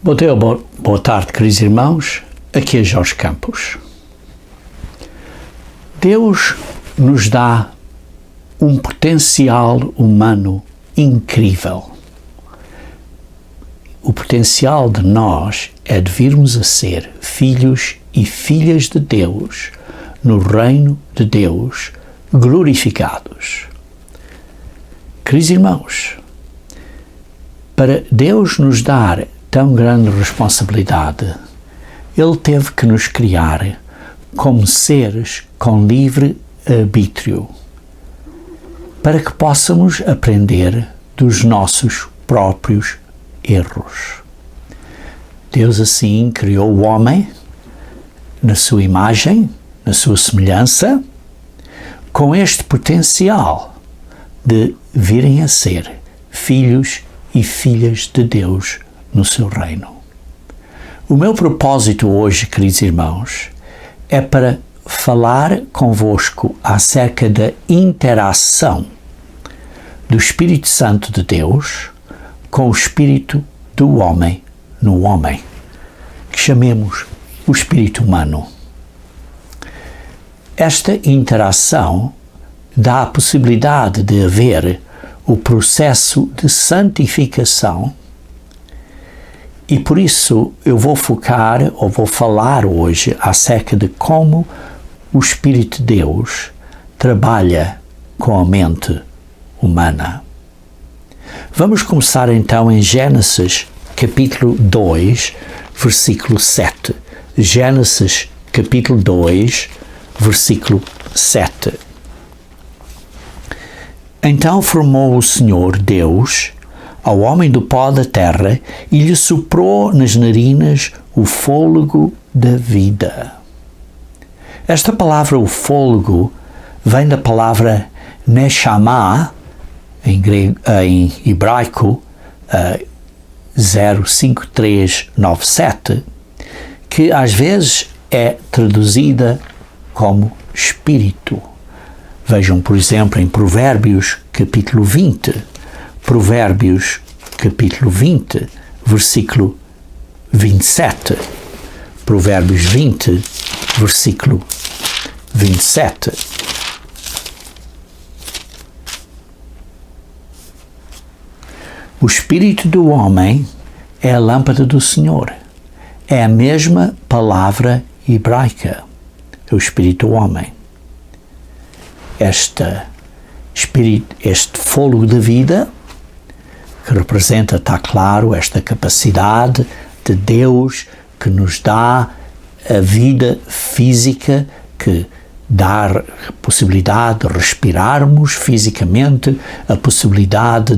Bom dia, boa tarde, queridos irmãos. Aqui é Jorge Campos. Deus nos dá um potencial humano incrível. O potencial de nós é de virmos a ser filhos e filhas de Deus, no reino de Deus, glorificados. Queridos irmãos, para Deus nos dar tão grande responsabilidade, Ele teve que nos criar como seres com livre arbítrio, para que possamos aprender dos nossos próprios erros. Deus assim criou o homem na sua imagem, na sua semelhança, com este potencial de virem a ser filhos e filhas de Deus no seu reino. O meu propósito hoje, queridos irmãos, é para falar convosco acerca da interação do Espírito Santo de Deus com o Espírito do homem no homem, que chamemos o Espírito humano. Esta interação dá a possibilidade de haver o processo de santificação. E por isso eu vou falar hoje acerca de como o Espírito de Deus trabalha com a mente humana. Vamos começar então em Gênesis capítulo 2, versículo 7. Gênesis capítulo 2, versículo 7. Então formou o Senhor Deus ao homem do pó da terra e lhe soprou nas narinas o fôlego da vida. Esta palavra, o fôlego, vem da palavra neshama, em hebraico 05397, que às vezes é traduzida como espírito. Vejam, por exemplo, em Provérbios capítulo 20, Provérbios capítulo 20, versículo 27. Provérbios 20, versículo 27. O espírito do homem é a lâmpada do Senhor. É a mesma palavra hebraica, o espírito do homem. Este fôlego da vida, que representa, está claro, esta capacidade de Deus que nos dá a vida física, que dá a possibilidade de respirarmos fisicamente, a possibilidade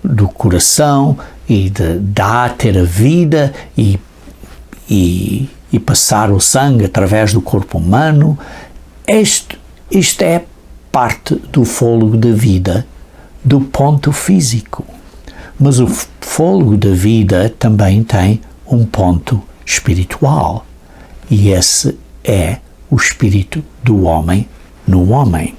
do coração e de ter a vida e passar o sangue através do corpo humano. Isto é parte do fôlego da vida, do ponto físico. Mas o fôlego da vida também tem um ponto espiritual. E esse é o espírito do homem no homem.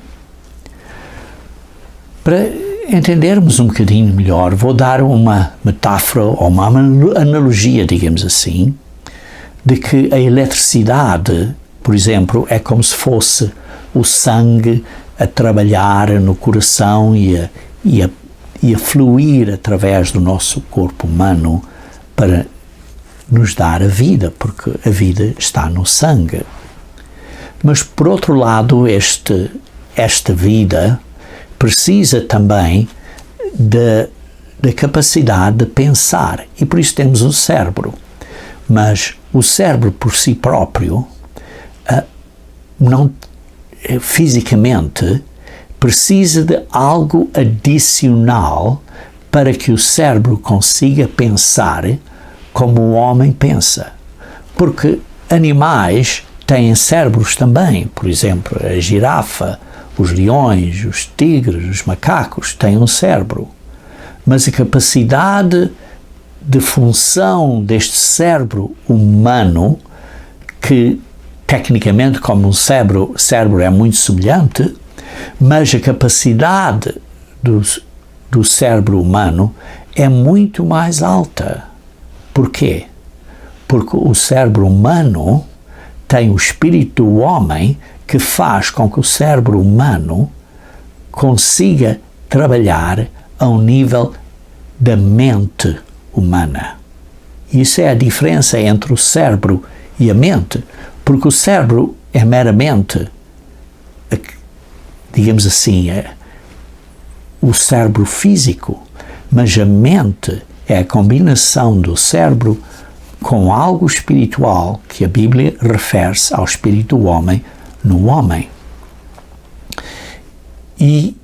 Para entendermos um bocadinho melhor, vou dar uma metáfora ou uma analogia, digamos assim, de que a eletricidade, por exemplo, é como se fosse o sangue a trabalhar no coração e a fluir através do nosso corpo humano para nos dar a vida, porque a vida está no sangue. Mas, por outro lado, esta vida precisa também da capacidade de pensar, e por isso temos o cérebro. Mas o cérebro por si próprio, não fisicamente, precisa de algo adicional para que o cérebro consiga pensar como o homem pensa. Porque animais têm cérebros também. Por exemplo, a girafa, os leões, os tigres, os macacos têm um cérebro. Mas a capacidade de função deste cérebro humano, que tecnicamente, como um cérebro é muito semelhante, mas a capacidade do cérebro humano é muito mais alta. Por quê? Porque o cérebro humano tem o espírito do homem que faz com que o cérebro humano consiga trabalhar ao nível da mente humana. Isso é a diferença entre o cérebro e a mente, porque o cérebro é meramente, digamos assim, o cérebro físico, mas a mente é a combinação do cérebro com algo espiritual que a Bíblia refere-se ao espírito do homem no homem. E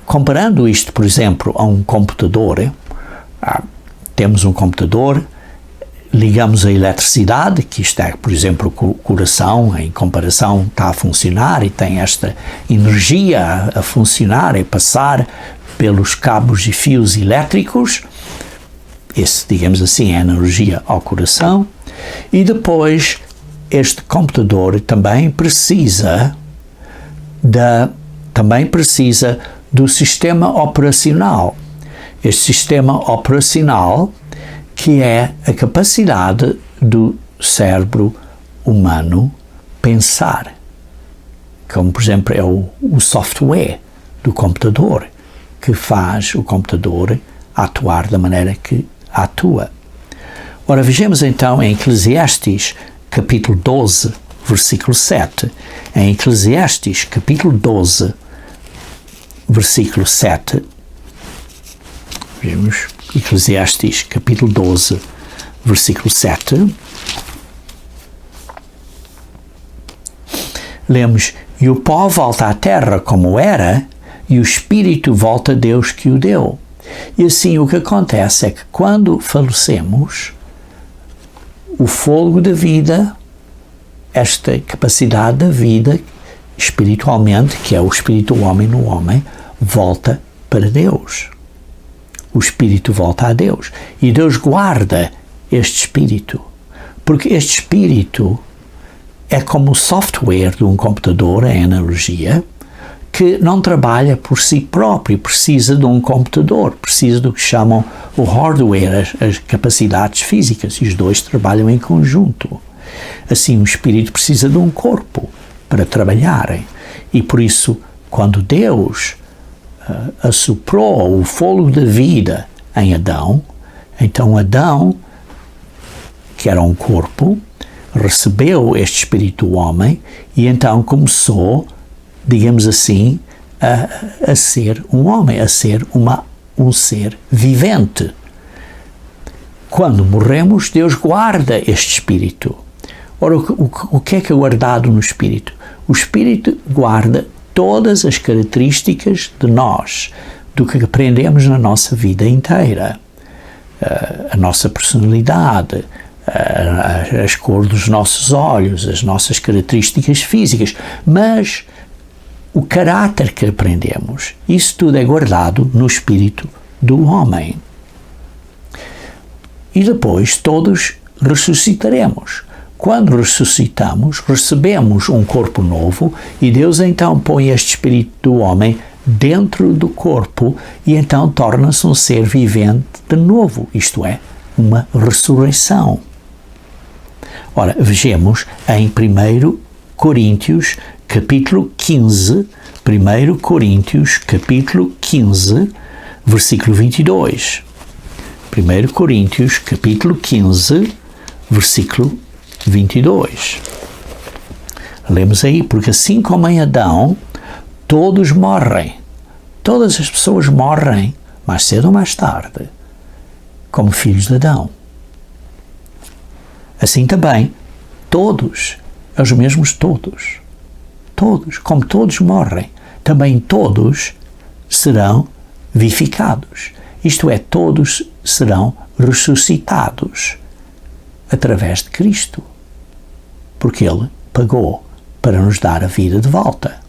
comparando isto, por exemplo, a um computador, temos um computador, ligamos a eletricidade, que isto é, por exemplo, o coração, em comparação, está a funcionar e tem esta energia a funcionar e passar pelos cabos e fios elétricos. Esse, digamos assim, é a energia ao coração. E depois, este computador também precisa do sistema operacional. Este sistema operacional que é a capacidade do cérebro humano pensar. Como, por exemplo, é o software do computador que faz o computador atuar da maneira que atua. Ora, vejamos então em Eclesiastes, capítulo 12, versículo 7. Em Eclesiastes, capítulo 12, versículo 7, vemos Eclesiastes, capítulo 12, versículo 7. Lemos: e o pó volta à terra como era, e o espírito volta a Deus que o deu. E assim o que acontece é que quando falecemos, o fôlego da vida, esta capacidade da vida, espiritualmente, que é o espírito do homem no homem, volta para Deus. O espírito volta a Deus. E Deus guarda este espírito. Porque este espírito é como o software de um computador, em analogia, que não trabalha por si próprio, precisa de um computador, precisa do que chamam o hardware, as capacidades físicas, e os dois trabalham em conjunto. Assim, o espírito precisa de um corpo para trabalharem. E por isso, quando Deus assoprou o fôlego da vida em Adão, então Adão, que era um corpo, recebeu este espírito do homem e então começou, digamos assim, a ser um homem, a ser um ser vivente. Quando morremos, Deus guarda este espírito. Ora, o que é guardado no espírito? O espírito guarda todas as características de nós, do que aprendemos na nossa vida inteira. A nossa personalidade, as cores dos nossos olhos, as nossas características físicas, mas o caráter que aprendemos, isso tudo é guardado no espírito do homem. E depois todos ressuscitaremos. Quando ressuscitamos, recebemos um corpo novo e Deus então põe este espírito do homem dentro do corpo e então torna-se um ser vivente de novo, isto é, uma ressurreição. Ora, vejamos em 1 Coríntios, capítulo 15, 1 Coríntios, capítulo 15, versículo 22. 1 Coríntios, capítulo 15, versículo 22. Lemos aí: porque assim como em Adão, todos morrem. Todas as pessoas morrem, mais cedo ou mais tarde, como filhos de Adão. Assim também, todos, é os mesmos todos. Todos, como todos morrem, também todos serão vivificados. Isto é, todos serão ressuscitados através de Cristo, porque Ele pagou para nos dar a vida de volta.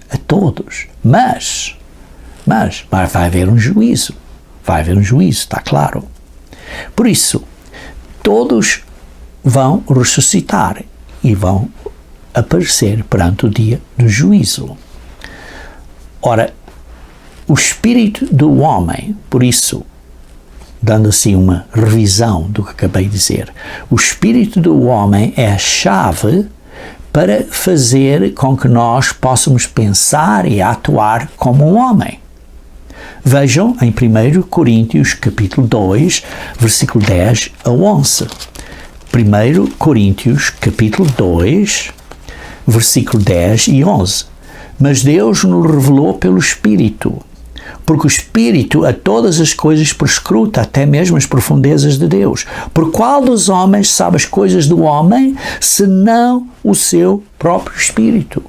A todos. Mas vai haver um juízo. Vai haver um juízo, está claro. Por isso, todos vão ressuscitar e vão aparecer perante o dia do juízo. Ora, o espírito do homem, por isso, dando assim uma revisão do que acabei de dizer, o espírito do homem é a chave para fazer com que nós possamos pensar e atuar como um homem. Vejam em 1 Coríntios capítulo 2, versículo 10 a 11. 1 Coríntios capítulo 2, versículo 10 e 11. Mas Deus nos revelou pelo Espírito, porque o Espírito a todas as coisas perscruta, até mesmo as profundezas de Deus. Por qual dos homens sabe as coisas do homem, senão o seu próprio Espírito?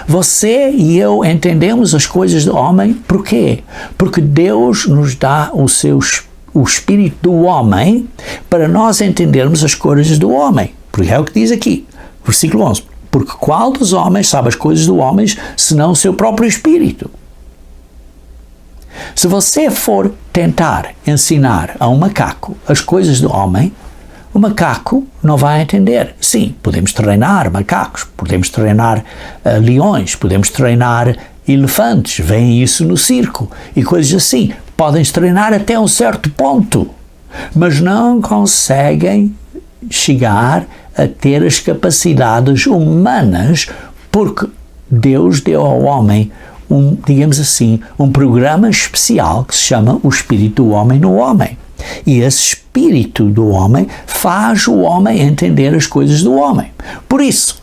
Você e eu entendemos as coisas do homem, por quê? Porque Deus nos dá o Espírito do homem para nós entendermos as coisas do homem. Porque é o que diz aqui, versículo 11. Porque qual dos homens sabe as coisas do homem, senão o seu próprio Espírito? Se você for tentar ensinar a um macaco as coisas do homem, o macaco não vai entender. Sim, podemos treinar macacos, podemos treinar leões, podemos treinar elefantes, veem isso no circo e coisas assim. Podem treinar até um certo ponto, mas não conseguem chegar a ter as capacidades humanas, porque Deus deu ao homem digamos assim, um programa especial que se chama o Espírito do Homem no Homem. E esse Espírito do Homem faz o homem entender as coisas do homem. Por isso,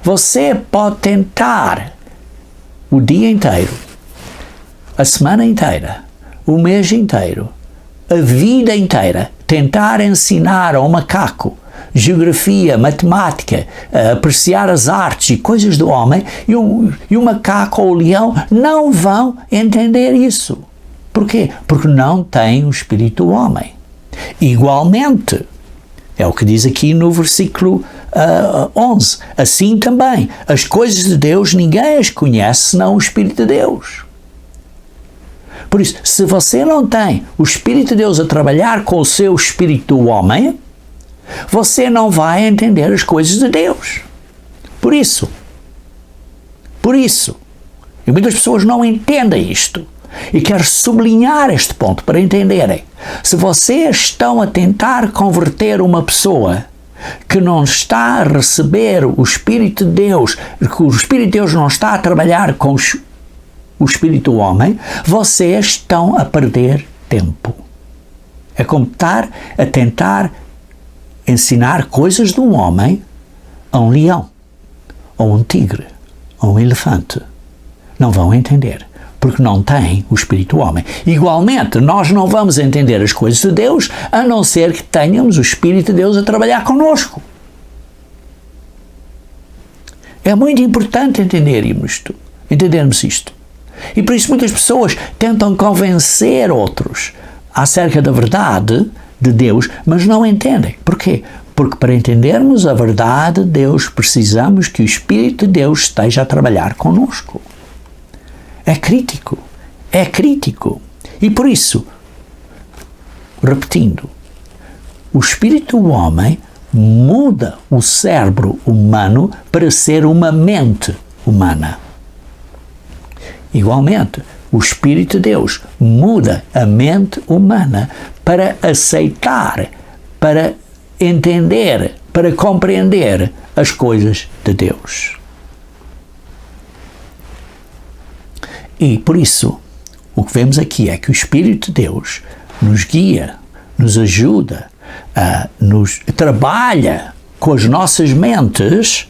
você pode tentar o dia inteiro, a semana inteira, o mês inteiro, a vida inteira, tentar ensinar a um macaco geografia, matemática, apreciar as artes e coisas do homem, e o macaco ou o leão não vão entender isso. Porquê? Porque não têm o espírito do homem. Igualmente, é o que diz aqui no versículo 11, assim também, as coisas de Deus ninguém as conhece senão o Espírito de Deus. Por isso, se você não tem o Espírito de Deus a trabalhar com o seu espírito do homem, você não vai entender as coisas de Deus. Por isso, e muitas pessoas não entendem isto, e quero sublinhar este ponto para entenderem. Se vocês estão a tentar converter uma pessoa que não está a receber o Espírito de Deus, que o Espírito de Deus não está a trabalhar com o Espírito do homem, vocês estão a perder tempo. É como estar a tentar ensinar coisas de um homem a um leão, ou um tigre, ou um elefante. Não vão entender, porque não têm o espírito do homem. Igualmente, nós não vamos entender as coisas de Deus, a não ser que tenhamos o Espírito de Deus a trabalhar conosco. É muito importante entendermos isto. E por isso muitas pessoas tentam convencer outros acerca da verdade de Deus, mas não entendem. Porquê? Porque para entendermos a verdade de Deus, precisamos que o Espírito de Deus esteja a trabalhar conosco. É crítico. E por isso, repetindo, o Espírito do homem muda o cérebro humano para ser uma mente humana. Igualmente, o Espírito de Deus muda a mente humana para aceitar, para entender, para compreender as coisas de Deus. E por isso, o que vemos aqui é que o Espírito de Deus nos guia, nos ajuda, trabalha com as nossas mentes,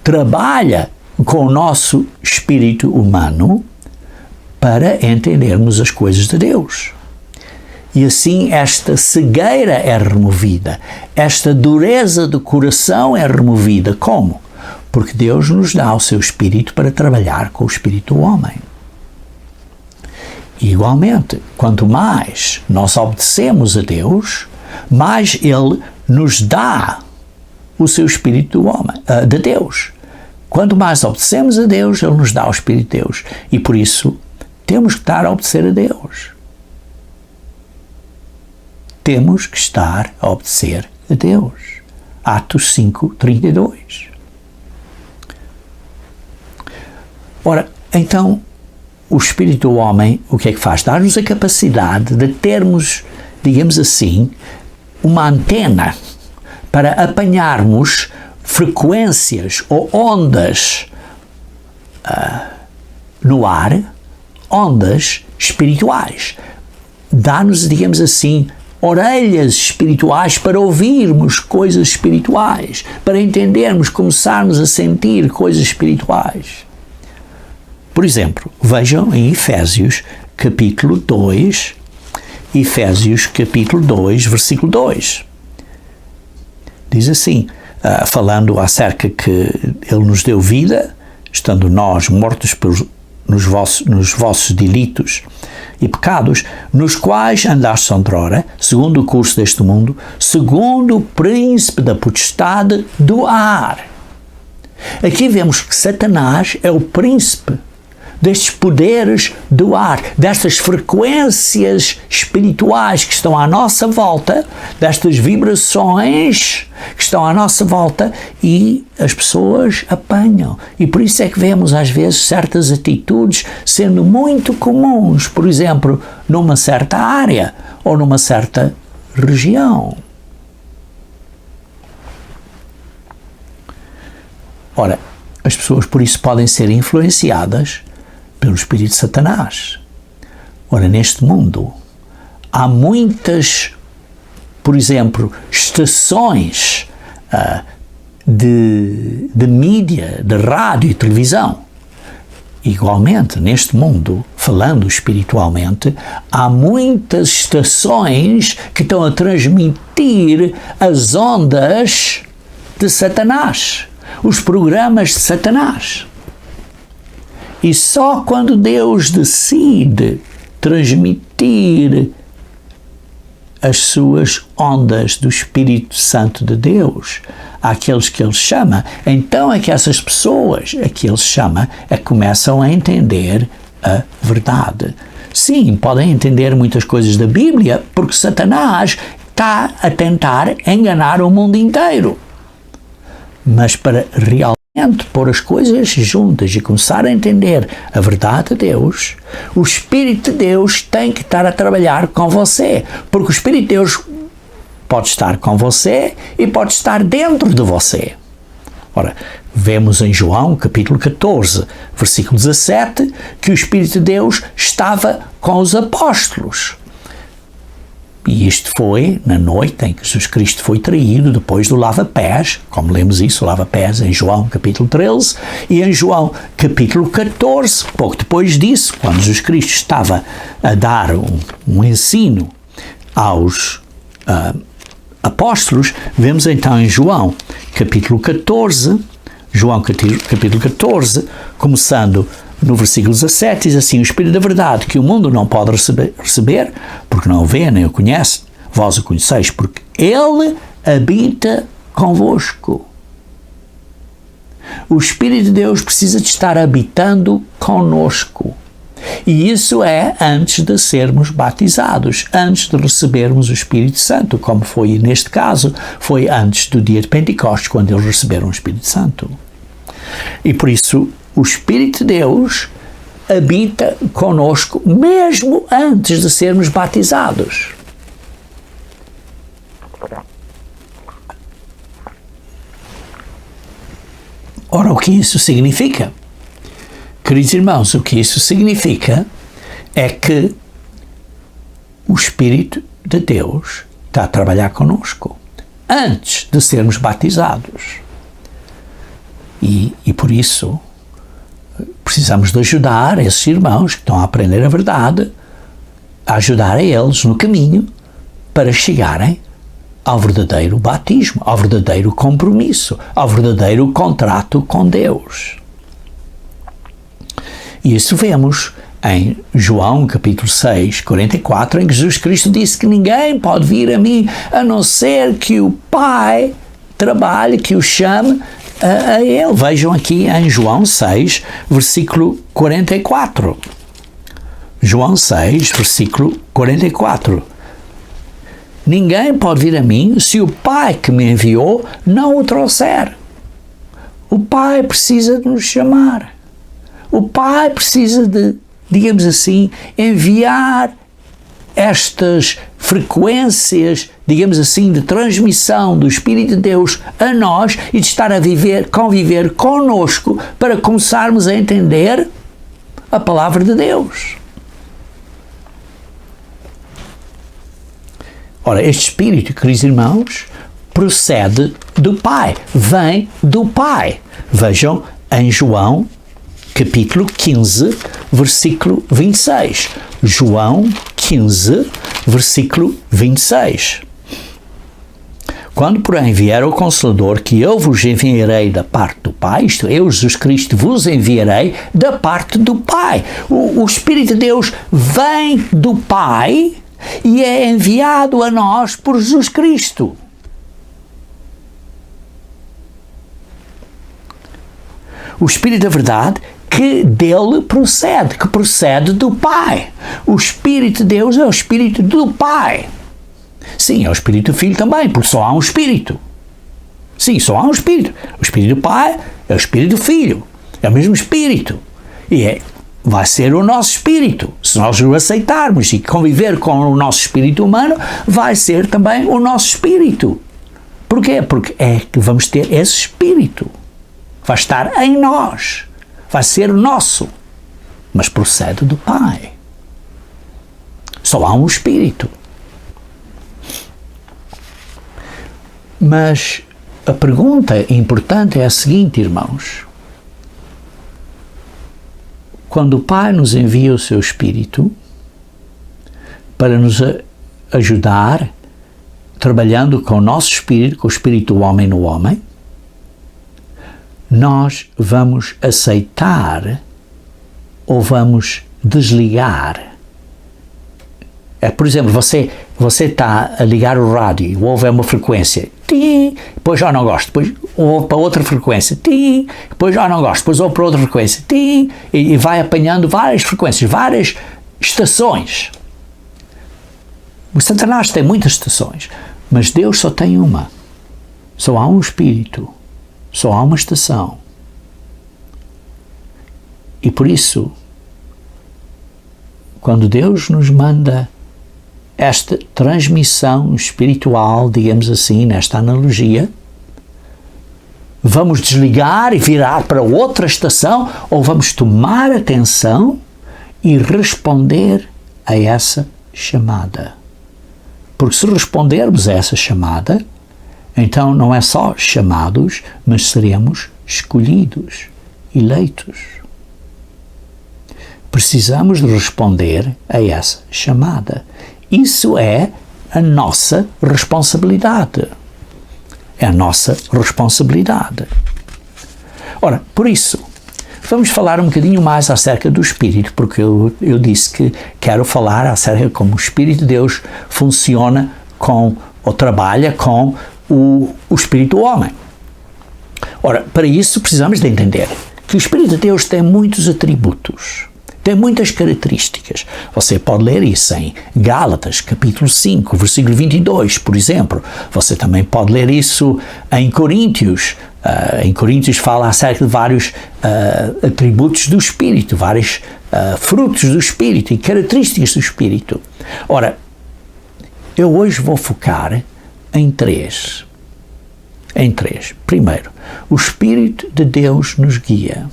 trabalha com o nosso espírito humano para entendermos as coisas de Deus. E assim esta cegueira é removida, esta dureza do coração é removida. Como? Porque Deus nos dá o seu Espírito para trabalhar com o Espírito do homem. E, igualmente, quanto mais nós obedecemos a Deus, mais Ele nos dá o seu Espírito do homem, de Deus. Quanto mais obedecemos a Deus, Ele nos dá o Espírito de Deus. E por isso, temos que estar a obedecer a Deus. Temos que estar a obedecer a Deus. Atos 5:32. Ora, então, o espírito do homem, o que é que faz? Dá-nos a capacidade de termos, digamos assim, uma antena para apanharmos frequências ou ondas no ar, ondas espirituais. Dá-nos, digamos assim, orelhas espirituais para ouvirmos coisas espirituais, para entendermos, começarmos a sentir coisas espirituais. Por exemplo, vejam em Efésios capítulo 2, versículo 2. Diz assim, falando acerca que Ele nos deu vida, estando nós mortos nos vossos delitos e pecados, nos quais andaste outrora, segundo o curso deste mundo, segundo o príncipe da potestade do ar. Aqui vemos que Satanás é o príncipe destes poderes do ar, destas frequências espirituais que estão à nossa volta, destas vibrações que estão à nossa volta, e as pessoas apanham. E por isso é que vemos às vezes certas atitudes sendo muito comuns, por exemplo, numa certa área ou numa certa região. Ora, as pessoas por isso podem ser influenciadas pelo espírito de Satanás. Ora, neste mundo há muitas, por exemplo, estações de mídia, de rádio e televisão. Igualmente, neste mundo, falando espiritualmente, há muitas estações que estão a transmitir as ondas de Satanás, os programas de Satanás. E só quando Deus decide transmitir as suas ondas do Espírito Santo de Deus àqueles que Ele chama, então é que essas pessoas a que Ele chama começam a entender a verdade. Sim, podem entender muitas coisas da Bíblia, porque Satanás está a tentar enganar o mundo inteiro. Mas para realmente pôr as coisas juntas e começar a entender a verdade de Deus, o Espírito de Deus tem que estar a trabalhar com você, porque o Espírito de Deus pode estar com você e pode estar dentro de você. Ora, vemos em João, capítulo 14, versículo 17, que o Espírito de Deus estava com os apóstolos. E isto foi na noite em que Jesus Cristo foi traído, depois do lava-pés, como lemos isso, o lava-pés em João capítulo 13, e em João capítulo 14, pouco depois disso, quando Jesus Cristo estava a dar um ensino aos apóstolos, vemos então em João capítulo 14, começando no versículo 17, diz assim: o Espírito da verdade, que o mundo não pode receber, porque não o vê nem o conhece, vós o conheceis, porque Ele habita convosco. O Espírito de Deus precisa de estar habitando conosco. E isso é antes de sermos batizados, antes de recebermos o Espírito Santo, como foi neste caso, foi antes do dia de Pentecostes, quando eles receberam o Espírito Santo. E por isso, o Espírito de Deus habita conosco mesmo antes de sermos batizados. Ora, o que isso significa? Queridos irmãos, o que isso significa é que o Espírito de Deus está a trabalhar conosco antes de sermos batizados. E por isso precisamos de ajudar esses irmãos que estão a aprender a verdade, a ajudar a eles no caminho para chegarem ao verdadeiro batismo, ao verdadeiro compromisso, ao verdadeiro contrato com Deus. E isso vemos em João capítulo 6, 44, em que Jesus Cristo disse que ninguém pode vir a mim a não ser que o Pai trabalhe, que o chame a Ele. Vejam aqui em João 6, versículo 44. João 6, versículo 44. Ninguém pode vir a mim se o Pai que me enviou não o trouxer. O Pai precisa de nos chamar. O Pai precisa de digamos assim, enviar estas frequências, digamos assim, de transmissão do Espírito de Deus a nós e de estar a conviver conosco para começarmos a entender a palavra de Deus. Ora, este Espírito, queridos irmãos, procede do Pai, vem do Pai. Vejam em João, capítulo 15, versículo 26. João 15, versículo 26. Quando, porém, vier o Consolador, que eu vos enviarei da parte do Pai, isto, eu, Jesus Cristo, vos enviarei da parte do Pai. O Espírito de Deus vem do Pai e é enviado a nós por Jesus Cristo. O Espírito da verdade que dele procede, que procede do Pai. O Espírito de Deus é o Espírito do Pai. Sim, é o Espírito do Filho também, porque só há um Espírito. Sim, só há um Espírito. O Espírito do Pai é o Espírito do Filho. É o mesmo Espírito. E vai ser o nosso Espírito. Se nós o aceitarmos e conviver com o nosso Espírito humano, vai ser também o nosso Espírito. Porquê? Porque é que vamos ter esse Espírito. Vai estar em nós. Vai ser nosso. Mas procede do Pai. Só há um Espírito. Mas a pergunta importante é a seguinte, irmãos. Quando o Pai nos envia o seu Espírito para nos ajudar, trabalhando com o nosso Espírito, com o Espírito do homem no homem, nós vamos aceitar ou vamos desligar. Por exemplo, você está a ligar o rádio, ouve uma frequência, tim, depois já não gosto, depois ouve para outra frequência, tim, depois já não gosto, depois ouve para outra frequência, tim, e vai apanhando várias frequências, várias estações. O Satanás tem muitas estações, mas Deus só tem uma. Só há um Espírito, só há uma estação. E por isso, quando Deus nos manda esta transmissão espiritual, digamos assim, nesta analogia, vamos desligar e virar para outra estação ou vamos tomar atenção e responder a essa chamada. Porque se respondermos a essa chamada, então não é só chamados, mas seremos escolhidos, eleitos. Precisamos de responder a essa chamada. Isso é a nossa responsabilidade. É a nossa responsabilidade. Ora, por isso, vamos falar um bocadinho mais acerca do Espírito, porque eu disse que quero falar acerca de como o Espírito de Deus funciona ou trabalha com o Espírito do homem. Ora, para isso precisamos de entender que o Espírito de Deus tem muitos atributos. Tem muitas características. Você pode ler isso em Gálatas, capítulo 5, versículo 22, por exemplo. Você também pode ler isso em Coríntios. Em Coríntios fala acerca de vários atributos do Espírito, vários frutos do Espírito e características do Espírito. Ora, eu hoje vou focar em três. Primeiro, o Espírito de Deus nos guia.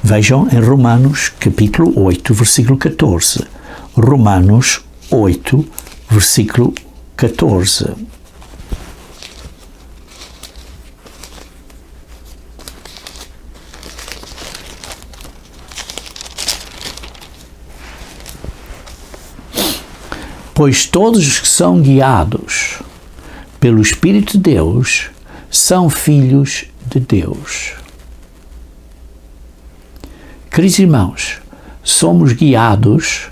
Vejam em Romanos, capítulo 8, versículo 14. Romanos 8, versículo 14. Pois todos os que são guiados pelo Espírito de Deus são filhos de Deus. Queridos irmãos, somos guiados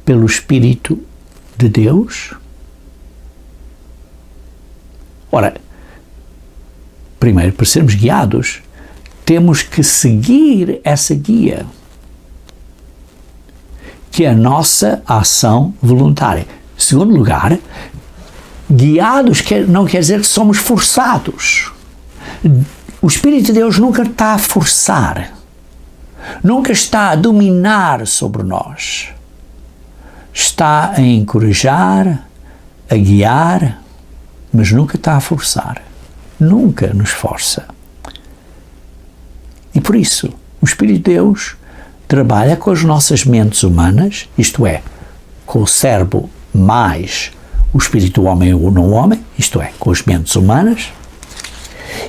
pelo Espírito de Deus? Ora, primeiro, para sermos guiados, temos que seguir essa guia, que é a nossa ação voluntária. Em segundo lugar, guiados não quer dizer que somos forçados. O Espírito de Deus nunca está a forçar. nunca está a dominar sobre nós. Está a encorajar, a guiar, mas nunca está a forçar. Nunca nos força. E por isso, o Espírito de Deus trabalha com as nossas mentes humanas, isto é, com o cérebro mais o espírito do homem ou no homem, isto é, com as mentes humanas,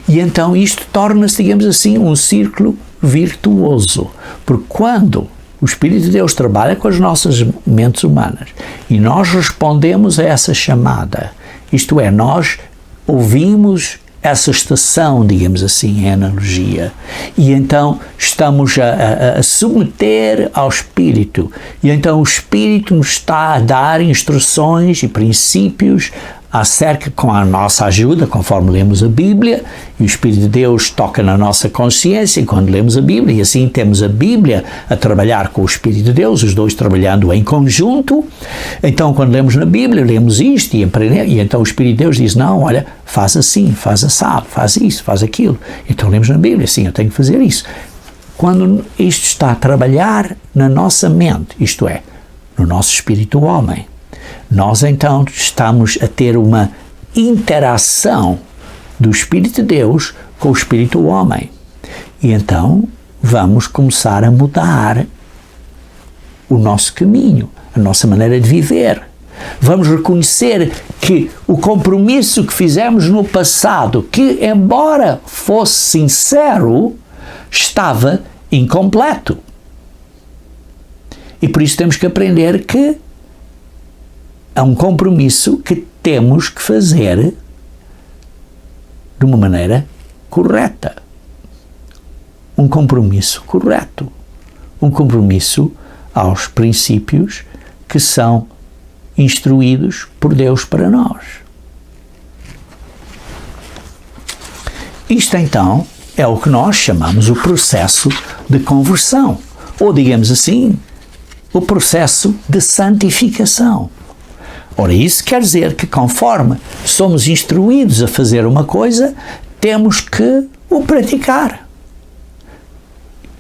e então isto torna-se, digamos assim, um círculo virtuoso, porque quando o Espírito de Deus trabalha com as nossas mentes humanas e nós respondemos a essa chamada, isto é, nós ouvimos essa estação, digamos assim, em analogia, e então estamos a submeter ao Espírito, e então o Espírito nos está a dar instruções e princípios acerca, com a nossa ajuda, conforme lemos a Bíblia, e o Espírito de Deus toca na nossa consciência quando lemos a Bíblia, e assim temos a Bíblia a trabalhar com o Espírito de Deus, os dois trabalhando em conjunto. Então, quando lemos na Bíblia, lemos isto e aprendemos, e então o Espírito de Deus diz, não, olha, faz assim, faz assado, faz isso, faz aquilo. Então lemos na Bíblia, sim, eu tenho que fazer isso. Quando isto está a trabalhar na nossa mente, isto é, no nosso espírito homem, nós então estamos a ter uma interação do Espírito de Deus com o Espírito do homem. E então vamos começar a mudar o nosso caminho, a nossa maneira de viver. Vamos reconhecer que o compromisso que fizemos no passado, que embora fosse sincero, estava incompleto. E por isso temos que aprender que é um compromisso que temos que fazer de uma maneira correta. Um compromisso correto. Um compromisso aos princípios que são instruídos por Deus para nós. Isto então é o que nós chamamos o processo de conversão, ou digamos assim, o processo de santificação. Ora, isso quer dizer que conforme somos instruídos a fazer uma coisa, temos que o praticar.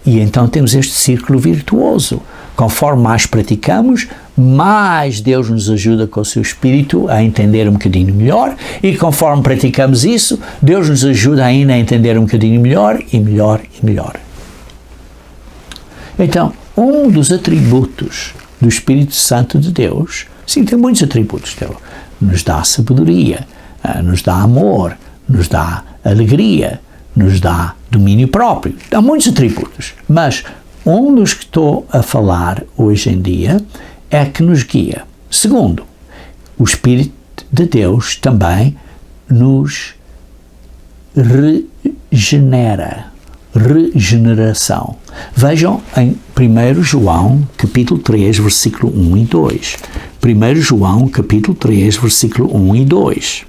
E então temos este círculo virtuoso. Conforme mais praticamos, mais Deus nos ajuda com o seu Espírito a entender um bocadinho melhor, e conforme praticamos isso, Deus nos ajuda ainda a entender um bocadinho melhor e melhor e melhor. Então, um dos atributos do Espírito Santo de Deus, sim, tem muitos atributos, nos dá sabedoria, nos dá amor, nos dá alegria, nos dá domínio próprio, dá muitos atributos, mas um dos que estou a falar hoje em dia é que nos guia. Segundo, o Espírito de Deus também nos regenera. Regeneração. Vejam em 1 João, capítulo 3, versículo 1 e 2. 1 João, capítulo 3, versículo 1 e 2.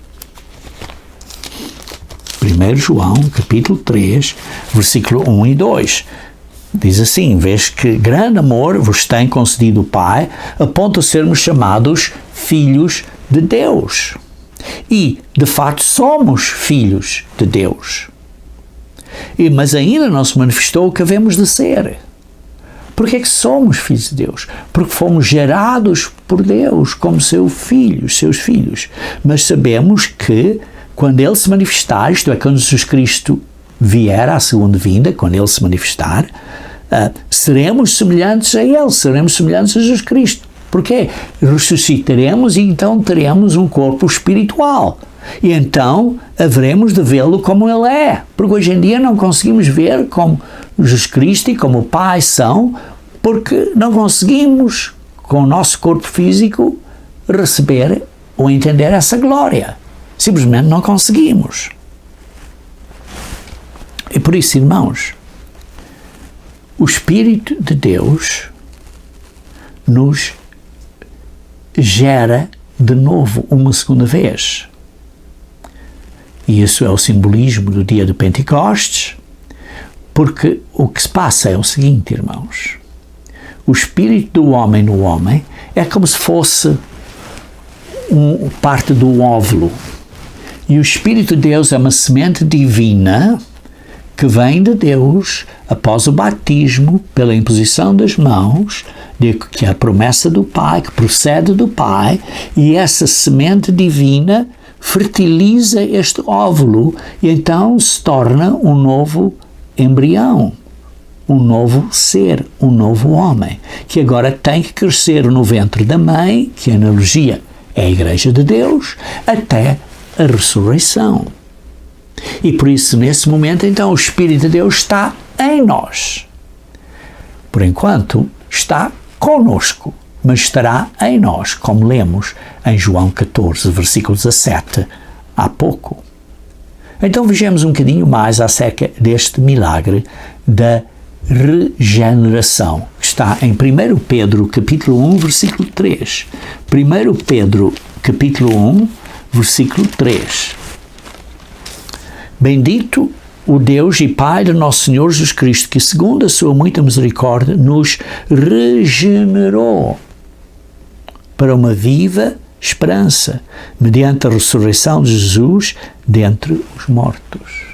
1 João, capítulo 3, versículo 1 e 2. Diz assim, vês que grande amor vos tem concedido o Pai, a ponto de sermos chamados filhos de Deus. E, de facto, somos filhos de Deus. Mas ainda não se manifestou o que havemos de ser. Porque é que somos filhos de Deus? Porque fomos gerados por Deus como seus filhos. Mas sabemos que quando Ele se manifestar, isto é, quando Jesus Cristo vier à segunda vinda, quando Ele se manifestar, seremos semelhantes a Ele, seremos semelhantes a Jesus Cristo. Porquê? Ressuscitaremos e então teremos um corpo espiritual. E então haveremos de vê-lo como Ele é. Porque hoje em dia não conseguimos ver como Jesus Cristo e como o Pai são, porque não conseguimos, com o nosso corpo físico, receber ou entender essa glória. Simplesmente não conseguimos. E por isso, irmãos, o Espírito de Deus nos gera de novo uma segunda vez. E isso é o simbolismo do dia de Pentecostes, porque o que se passa é o seguinte, irmãos. O Espírito do homem no homem é como se fosse parte do óvulo. E o Espírito de Deus é uma semente divina que vem de Deus após o batismo, pela imposição das mãos, que é a promessa do Pai, que procede do Pai, e essa semente divina fertiliza este óvulo e então se torna um novo embrião, um novo ser, um novo homem, que agora tem que crescer no ventre da mãe, que a analogia é a Igreja de Deus, até a ressurreição. E por isso, nesse momento, então, o Espírito de Deus está em nós. Por enquanto, está conosco, mas estará em nós, como lemos em João 14, versículo 17, há pouco. Então vejamos um bocadinho mais acerca deste milagre da regeneração, que está em 1 Pedro, capítulo 1, versículo 3. 1 Pedro, capítulo 1, versículo 3. Bendito o Deus e Pai de nosso Senhor Jesus Cristo, que segundo a sua muita misericórdia nos regenerou para uma viva esperança, mediante a ressurreição de Jesus dentre os mortos.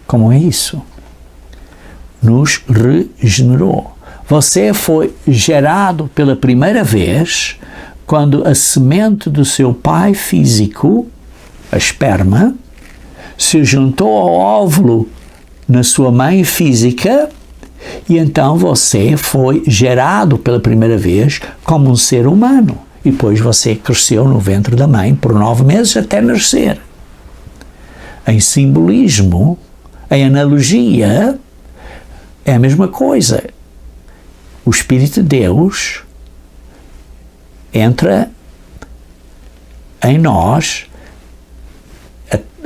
Como é isso? Nos regenerou. Você foi gerado pela primeira vez quando a semente do seu pai físico, a esperma, se juntou ao óvulo na sua mãe física e então você foi gerado pela primeira vez como um ser humano. E depois você cresceu no ventre da mãe por 9 meses até nascer. Em simbolismo, em analogia, é a mesma coisa. O Espírito de Deus entra em nós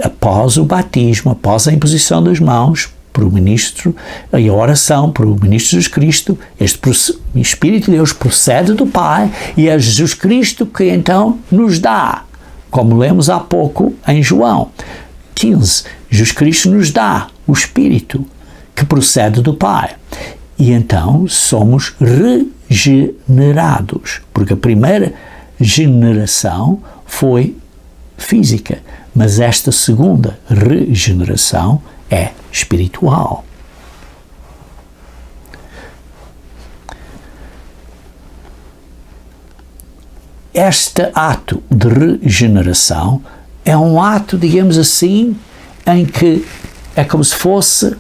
após o batismo, após a imposição das mãos, por o ministro, e a oração por o ministro Jesus Cristo. Este Espírito de Deus procede do Pai e é Jesus Cristo que então nos dá, como lemos há pouco em João 15, Jesus Cristo nos dá o Espírito que procede do Pai. E então somos regenerados, porque a primeira generação foi física, mas esta segunda regeneração é espiritual. Este ato de regeneração é um ato, digamos assim, em que é como se fosse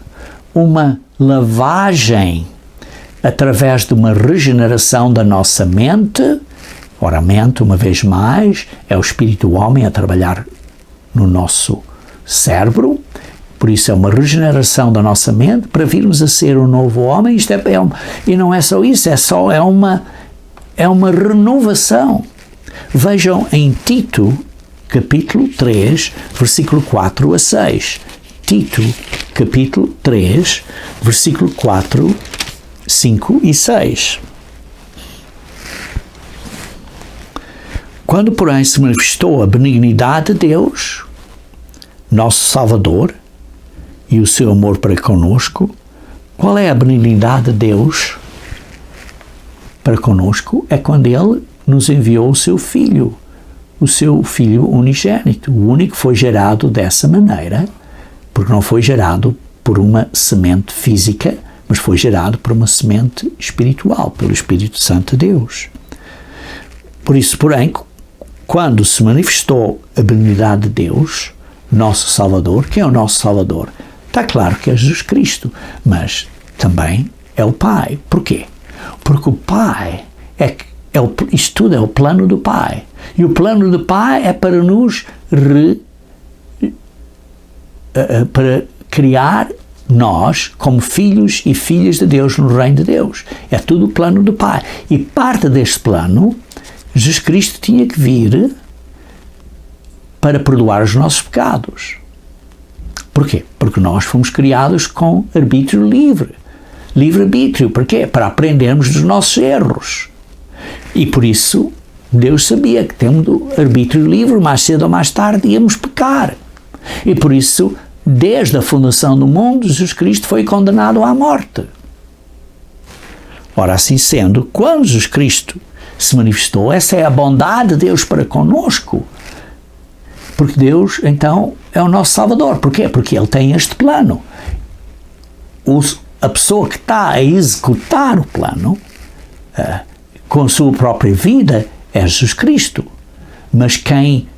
uma lavagem através de uma regeneração da nossa mente. Ora, a mente, uma vez mais, é o espírito do homem a trabalhar no nosso cérebro. Por isso é uma regeneração da nossa mente para virmos a ser um novo homem. Isto e não é só isso, é uma renovação. Vejam em Tito, capítulo 3, versículo 4 a 6. Tito, capítulo 3, versículo 4, 5 e 6. Quando, porém, se manifestou a benignidade de Deus, nosso Salvador, e o seu amor para conosco. Qual é a benignidade de Deus para conosco? É quando Ele nos enviou o seu Filho unigênito. O único que foi gerado dessa maneira, porque não foi gerado por uma semente física, mas foi gerado por uma semente espiritual, pelo Espírito Santo de Deus. Por isso, porém, quando se manifestou a benignidade de Deus, nosso Salvador, quem é o nosso Salvador? Está claro que é Jesus Cristo, mas também é o Pai. Porquê? Porque o Pai isto tudo é o plano do Pai. E o plano do Pai é para nos para criar nós como filhos e filhas de Deus no reino de Deus. É tudo o plano do Pai. E parte deste plano, Jesus Cristo tinha que vir para perdoar os nossos pecados. Porquê? Porque nós fomos criados com arbítrio livre. Livre-arbítrio. Porquê? Para aprendermos dos nossos erros. E por isso, Deus sabia que tendo arbítrio livre, mais cedo ou mais tarde íamos pecar. E por isso, desde a fundação do mundo, Jesus Cristo foi condenado à morte. Ora, assim sendo, quando Jesus Cristo se manifestou, essa é a bondade de Deus para conosco. Porque Deus, então, é o nosso Salvador. Porquê? Porque Ele tem este plano. a pessoa que está a executar o plano com a sua própria vida é Jesus Cristo. Mas quem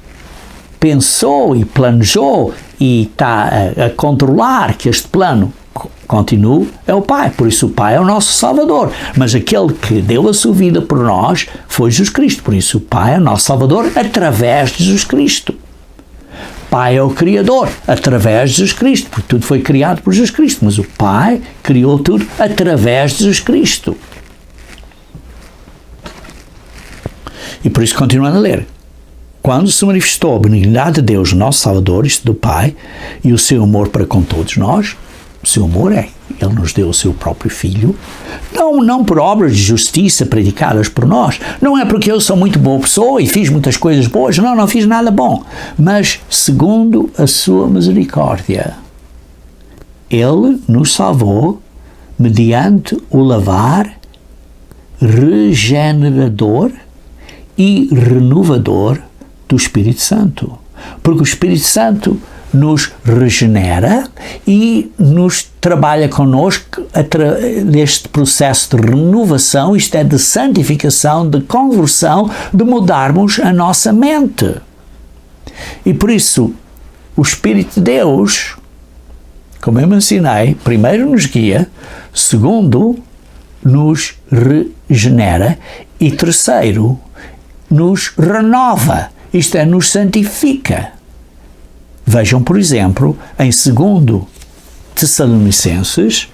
pensou e planejou e está a controlar que este plano continue é o Pai. Por isso o Pai é o nosso Salvador. Mas aquele que deu a sua vida por nós foi Jesus Cristo. Por isso o Pai é o nosso Salvador através de Jesus Cristo. Pai é o Criador através de Jesus Cristo, porque tudo foi criado por Jesus Cristo. Mas o Pai criou tudo através de Jesus Cristo. E por isso, continuando a ler, quando se manifestou a benignidade de Deus, nosso Salvador, isto do Pai, e o seu amor para com todos nós, o seu amor Ele nos deu o seu próprio Filho, não por obras de justiça praticadas por nós, não é porque eu sou muito boa pessoa e fiz muitas coisas boas, não fiz nada bom, mas segundo a sua misericórdia. Ele nos salvou mediante o lavar regenerador e renovador do Espírito Santo. Porque o Espírito Santo nos regenera e nos trabalha connosco neste processo de renovação, isto é, de santificação, de conversão, de mudarmos a nossa mente. E por isso, o Espírito de Deus, como eu mencionei, primeiro nos guia, segundo, nos regenera e terceiro, nos renova, isto é, nos santifica. Vejam, por exemplo, em 2 Tessalonicenses,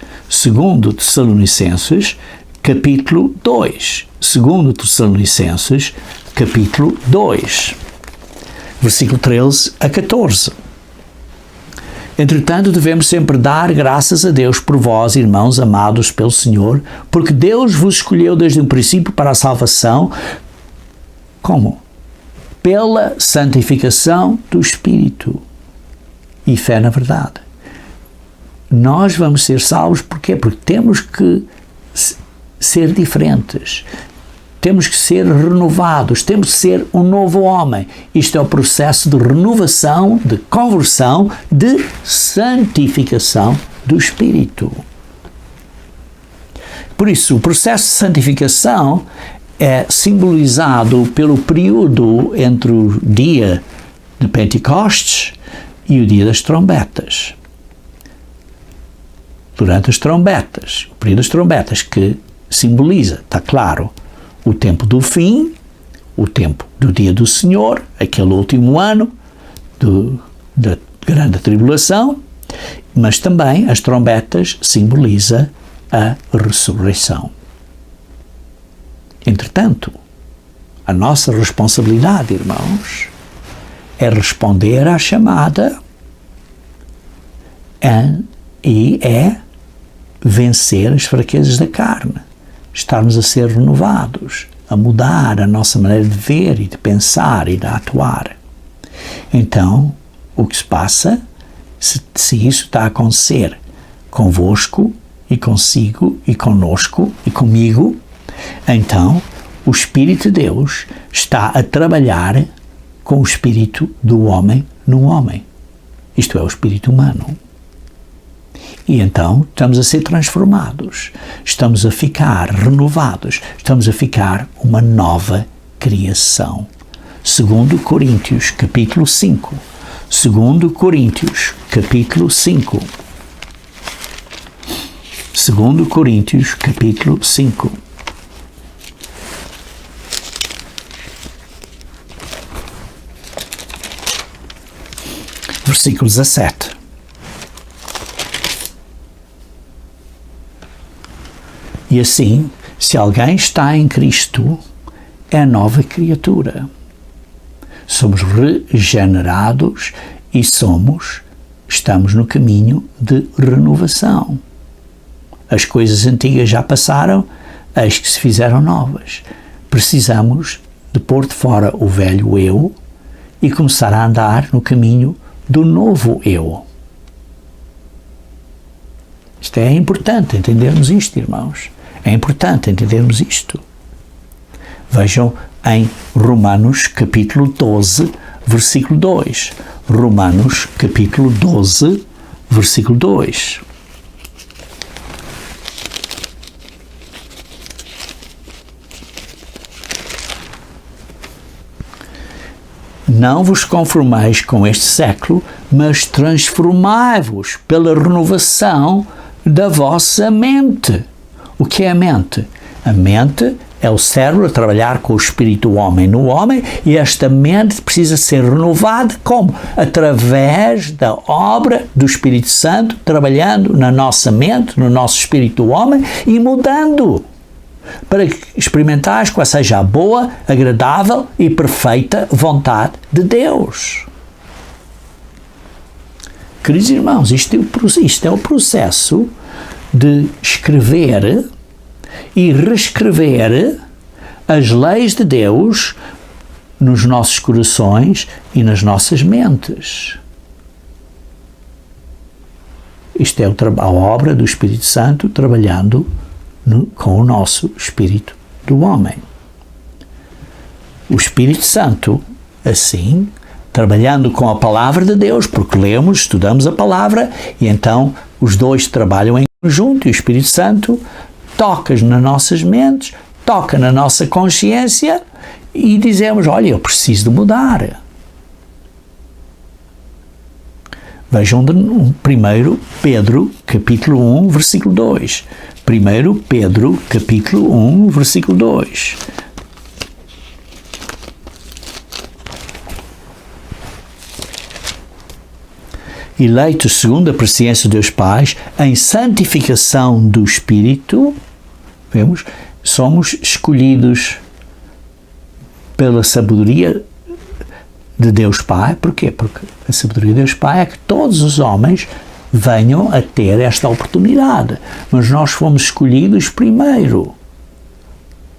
capítulo 2. 2 Tessalonicenses, capítulo 2, versículo 13 a 14. Entretanto, devemos sempre dar graças a Deus por vós, irmãos amados pelo Senhor, porque Deus vos escolheu desde o princípio para a salvação. Como? Pela santificação do Espírito e fé na verdade. Nós vamos ser salvos porquê? Porque temos que ser diferentes, temos que ser renovados, temos que ser um novo homem. Isto é o processo de renovação, de conversão, de santificação do Espírito. Por isso, o processo de santificação é simbolizado pelo período entre o dia de Pentecostes e o dia das trombetas. Durante as trombetas, o período das trombetas, que simboliza, está claro, o tempo do fim, o tempo do dia do Senhor, aquele último ano da grande tribulação, mas também as trombetas simboliza a ressurreição. Entretanto, a nossa responsabilidade, irmãos, é responder à chamada e é vencer as fraquezas da carne, estarmos a ser renovados, a mudar a nossa maneira de ver e de pensar e de atuar. Então, o que se passa, se isso está a acontecer convosco e consigo e conosco e comigo, então o Espírito de Deus está a trabalhar com o espírito do homem no homem. Isto é, o espírito humano. E então estamos a ser transformados, estamos a ficar renovados, estamos a ficar uma nova criação. 2 Coríntios, capítulo 5. 2 Coríntios, capítulo 5. 2 Coríntios, capítulo 5. Versículo 17. E assim, se alguém está em Cristo, é nova criatura. Somos regenerados e estamos no caminho de renovação. As coisas antigas já passaram, as que se fizeram novas. Precisamos de pôr de fora o velho eu e começar a andar no caminho do novo eu. Isto é importante entendermos isto, irmãos. É importante entendermos isto. Vejam em Romanos capítulo 12, versículo 2. Romanos capítulo 12, versículo 2. Não vos conformeis com este século, mas transformai-vos pela renovação da vossa mente. O que é a mente? A mente é o cérebro a trabalhar com o espírito do homem no homem, e esta mente precisa ser renovada como? Através da obra do Espírito Santo, trabalhando na nossa mente, no nosso espírito do homem e mudando, para que experimentais qual seja a boa, agradável e perfeita vontade de Deus. Queridos irmãos, isto é o processo de escrever e reescrever as leis de Deus nos nossos corações e nas nossas mentes. Isto é a obra do Espírito Santo trabalhando com o nosso espírito do homem. O Espírito Santo, assim, trabalhando com a palavra de Deus, porque lemos, estudamos a palavra, e então os dois trabalham em conjunto, e o Espírito Santo toca nas nossas mentes, toca na nossa consciência, e dizemos, olha, eu preciso de mudar. Vejam 1 Pedro, capítulo 1, versículo 2. 1 Pedro, capítulo 1, versículo 2. Eleitos segundo a presciência de Deus Pai, em santificação do Espírito, vemos, somos escolhidos pela sabedoria de Deus Pai. Porquê? Porque a sabedoria de Deus Pai é que todos os homens venham a ter esta oportunidade. Mas nós fomos escolhidos primeiro.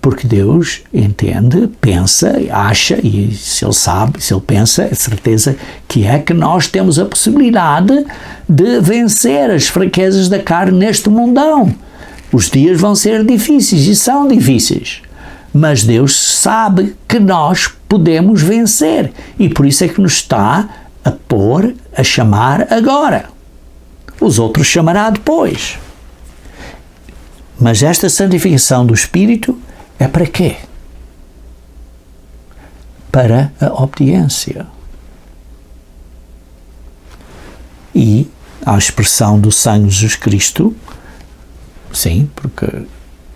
Porque Deus entende, pensa, acha, e se Ele sabe, se Ele pensa, é certeza que nós temos a possibilidade de vencer as fraquezas da carne neste mundão. Os dias vão ser difíceis e são difíceis. Mas Deus sabe que nós podemos vencer. E por isso é que nos está a chamar agora. Os outros chamará depois. Mas esta santificação do Espírito é para quê? Para a obediência. E a expressão do sangue de Jesus Cristo, sim, porque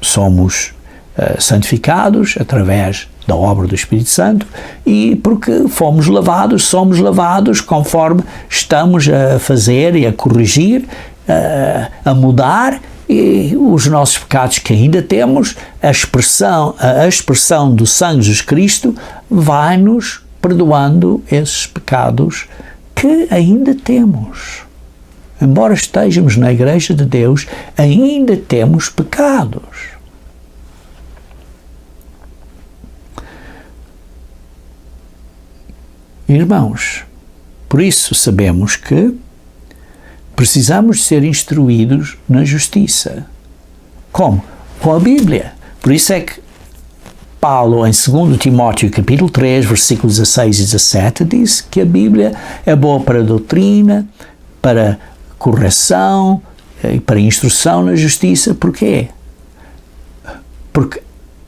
somos santificados através da obra do Espírito Santo, e porque somos lavados conforme estamos a fazer e a corrigir, a mudar, e os nossos pecados que ainda temos, a expressão do sangue de Jesus Cristo vai-nos perdoando esses pecados que ainda temos. Embora estejamos na Igreja de Deus, ainda temos pecados. Irmãos, por isso sabemos que precisamos ser instruídos na justiça. Como? Com a Bíblia. Por isso é que Paulo, em 2 Timóteo, capítulo 3, versículos 16 e 17, diz que a Bíblia é boa para a doutrina, para correção e para instrução na justiça. Porquê? Porque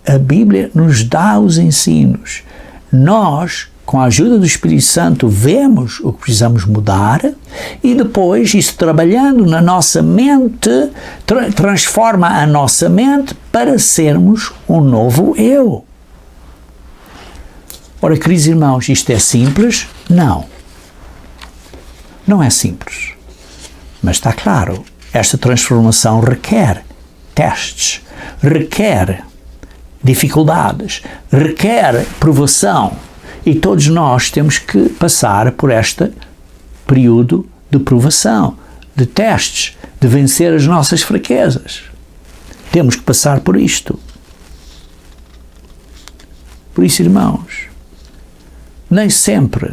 a Bíblia nos dá os ensinos. Nós, com a ajuda do Espírito Santo, vemos o que precisamos mudar, e depois isso, trabalhando na nossa mente, transforma a nossa mente para sermos um novo eu. Ora, queridos irmãos, isto é simples? Não. Não é simples. Mas está claro, esta transformação requer testes, requer dificuldades, requer provação. E todos nós temos que passar por este período de provação, de testes, de vencer as nossas fraquezas. Temos que passar por isto. Por isso, irmãos, nem sempre,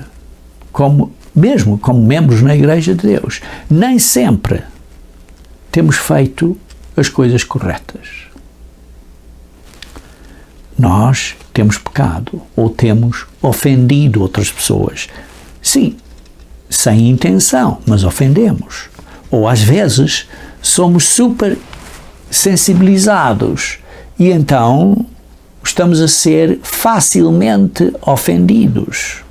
mesmo como membros na Igreja de Deus, nem sempre temos feito as coisas corretas. Nós temos pecado ou temos ofendido outras pessoas. Sim, sem intenção, mas ofendemos. Ou às vezes somos super sensibilizados e então estamos a ser facilmente ofendidos.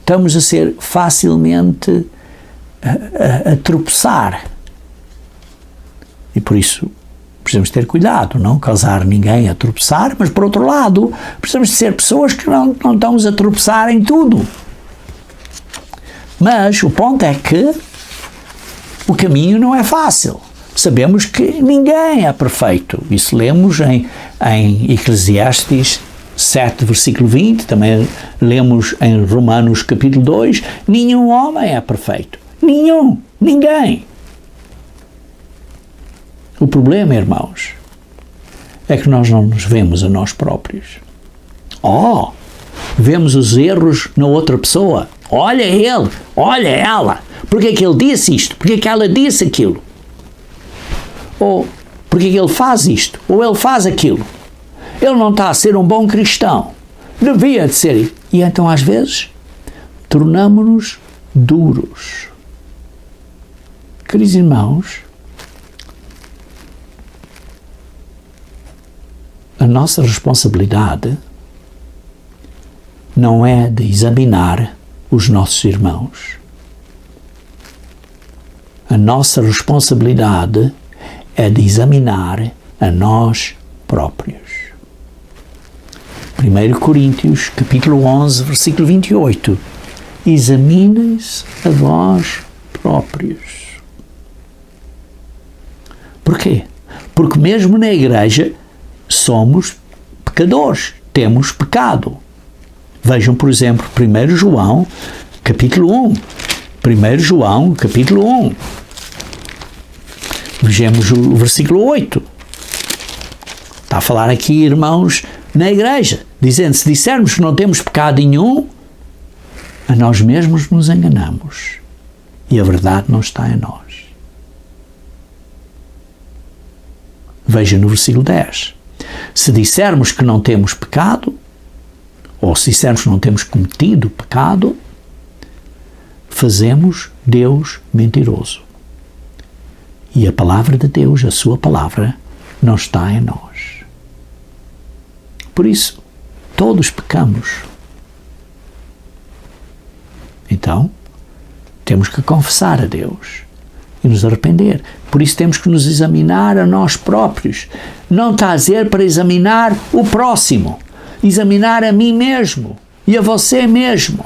estamos a ser facilmente a tropeçar. E por isso precisamos ter cuidado, não causar ninguém a tropeçar, mas por outro lado, precisamos de ser pessoas que não estamos a tropeçar em tudo. Mas o ponto é que o caminho não é fácil. Sabemos que ninguém é perfeito. Isso lemos em Eclesiastes 7, versículo 20, também lemos em Romanos capítulo 2, nenhum homem é perfeito. Ninguém. O problema, irmãos, é que nós não nos vemos a nós próprios. Vemos os erros na outra pessoa. Olha ele, olha ela. Porque é que ele disse isto? Porque é que ela disse aquilo? Ou porque é que ele faz isto? Ou ele faz aquilo? Ele não está a ser um bom cristão. Devia de ser. E então, às vezes, tornamo-nos duros. Queridos irmãos, a nossa responsabilidade não é de examinar os nossos irmãos. A nossa responsabilidade é de examinar a nós próprios. 1 Coríntios, capítulo 11, versículo 28. Examinem-se a vós próprios. Porquê? Porque mesmo na igreja somos pecadores, temos pecado. Vejam, por exemplo, 1 João, capítulo 1. 1 João, capítulo 1. Vejamos o versículo 8. Está a falar aqui, irmãos, na igreja, dizendo, se dissermos que não temos pecado nenhum, a nós mesmos nos enganamos e a verdade não está em nós. Veja no versículo 10. Se dissermos que não temos pecado, ou se dissermos que não temos cometido pecado, fazemos Deus mentiroso. E a palavra de Deus, a sua palavra, não está em nós. Por isso, todos pecamos. Então, temos que confessar a Deus e nos arrepender. Por isso temos que nos examinar a nós próprios. Não está a dizer para examinar o próximo. Examinar a mim mesmo e a você mesmo.